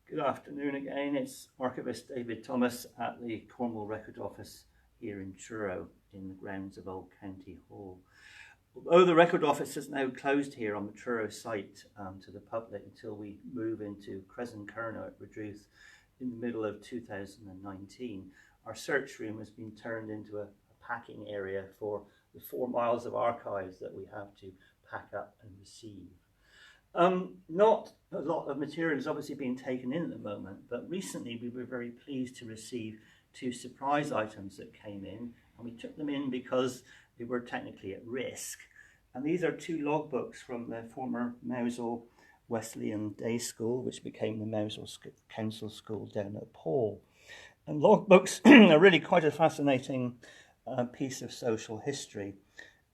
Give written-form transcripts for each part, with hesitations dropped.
Good afternoon again. It's Archivist David Thomas at the Cornwall Record Office here in Truro in the grounds of Old County Hall. Although the record office is now closed here on the Truro site to the public until we move into Crescent Kerno at Redruth in the middle of 2019, our search room has been turned into a packing area for the 4 miles of archives that we have to pack up and receive. Not a lot of material is obviously being taken in at the moment, but recently we were very pleased to receive 2 surprise items that came in, and we took them in because they were technically at risk. And these are 2 logbooks from the former Mousehole Wesleyan Day School, which became the Mousehole Council School down at Paul. And logbooks are really quite a fascinating piece of social history.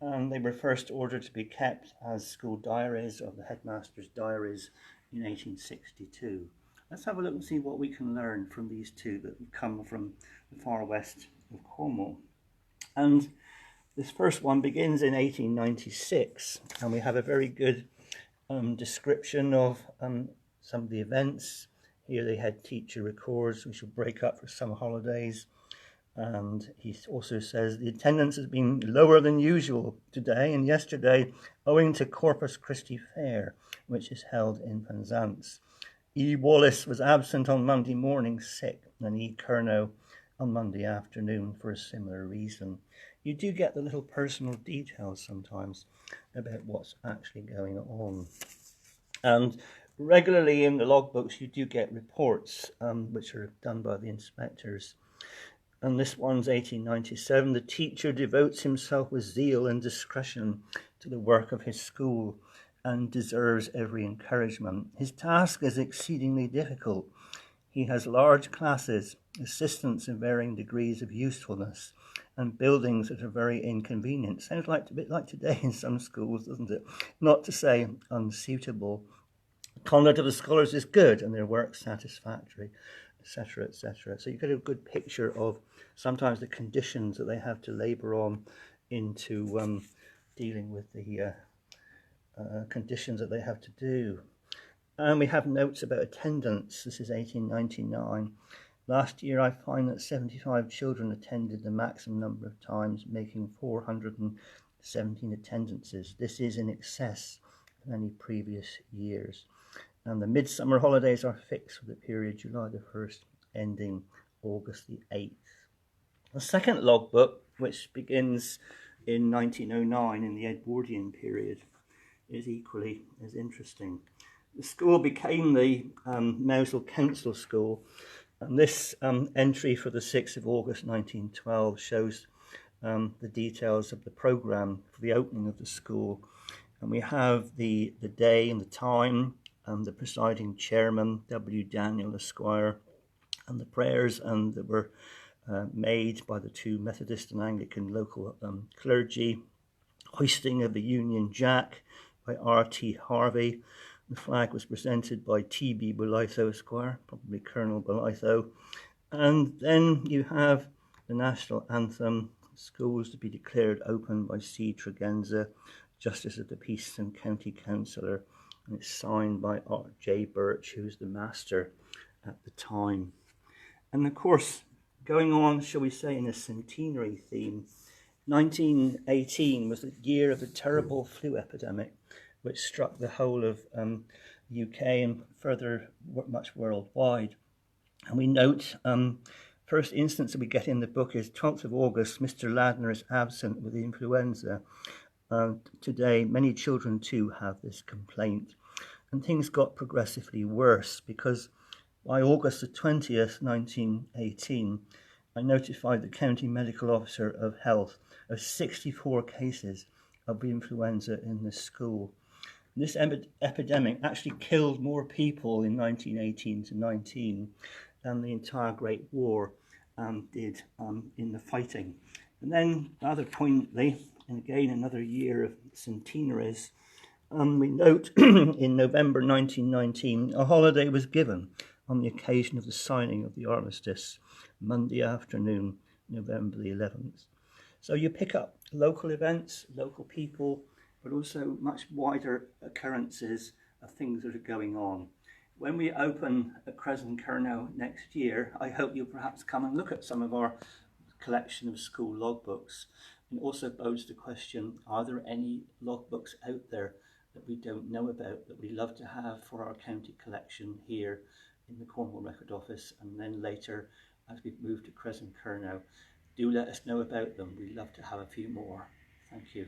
They were first ordered to be kept as school diaries, or the headmaster's diaries, in 1862. Let's have a look and see what we can learn from these 2 that come from the far west of Cornwall. And this first one begins in 1896, and we have a very good description of some of the events. Here the head teacher records we shall break up for summer holidays. And he also says the attendance has been lower than usual today and yesterday owing to Corpus Christi Fair, which is held in Penzance. E. Wallace was absent on Monday morning sick, and E. Kerno on Monday afternoon for a similar reason. You do get the little personal details sometimes about what's actually going on. And regularly in the logbooks you do get reports which are done by the inspectors. And this one's 1897. The teacher devotes himself with zeal and discretion to the work of his school and deserves every encouragement. His task is exceedingly difficult. He has large classes, assistants in varying degrees of usefulness, and buildings that are very inconvenient. Sounds like a bit like today in some schools, doesn't it? Not to say unsuitable. The conduct of the scholars is good and their work satisfactory, etc., etc. So you get a good picture of sometimes the conditions that they have to labour on into dealing with the conditions that they have to do. And we have notes about attendance. This is 1899. Last year I find that 75 children attended the maximum number of times, making 417 attendances. This is in excess of any previous years. And the midsummer holidays are fixed for the period July the 1st ending August the 8th. The second logbook, which begins in 1909 in the Edwardian period, is equally as interesting. The school became the Mousehole Council School, and this entry for the 6th of August 1912 shows the details of the programme for the opening of the school. And we have the day and the time, and the presiding chairman, W. Daniel Esquire, and the prayers that were made by the 2 Methodist and Anglican local clergy, hoisting of the Union Jack by R.T. Harvey. The flag was presented by T.B. Bolitho Esquire, probably Colonel Bolitho. And then you have the national anthem, schools to be declared open by C. Tregenza, Justice of the Peace and County Councillor, and it's signed by R.J. Birch, who's the master at the time. And of course, going on, shall we say, in a centenary theme, 1918 was the year of the terrible flu epidemic, which struck the whole of the UK and further much worldwide. And we note, first instance that we get in the book is 12th of August, Mr. Ladner is absent with the influenza. Today, many children too have this complaint. And things got progressively worse because by August the 20th, 1918, I notified the County Medical Officer of Health of 64 cases of influenza in the school. This epidemic actually killed more people in 1918 to 19 than the entire Great War did in the fighting. And then, rather poignantly, and again another year of centenaries, we note in November 1919, a holiday was given on the occasion of the signing of the armistice, Monday afternoon, November the 11th. So you pick up local events, local people, but also much wider occurrences of things that are going on. When we open at Crescent next year, I hope you'll perhaps come and look at some of our collection of school logbooks. And also pose the question, are there any logbooks out there that we don't know about that we love to have for our county collection here in the Cornwall Record Office, and then later as we move to Crescent? Do let us know about them. We'd love to have a few more. Thank you.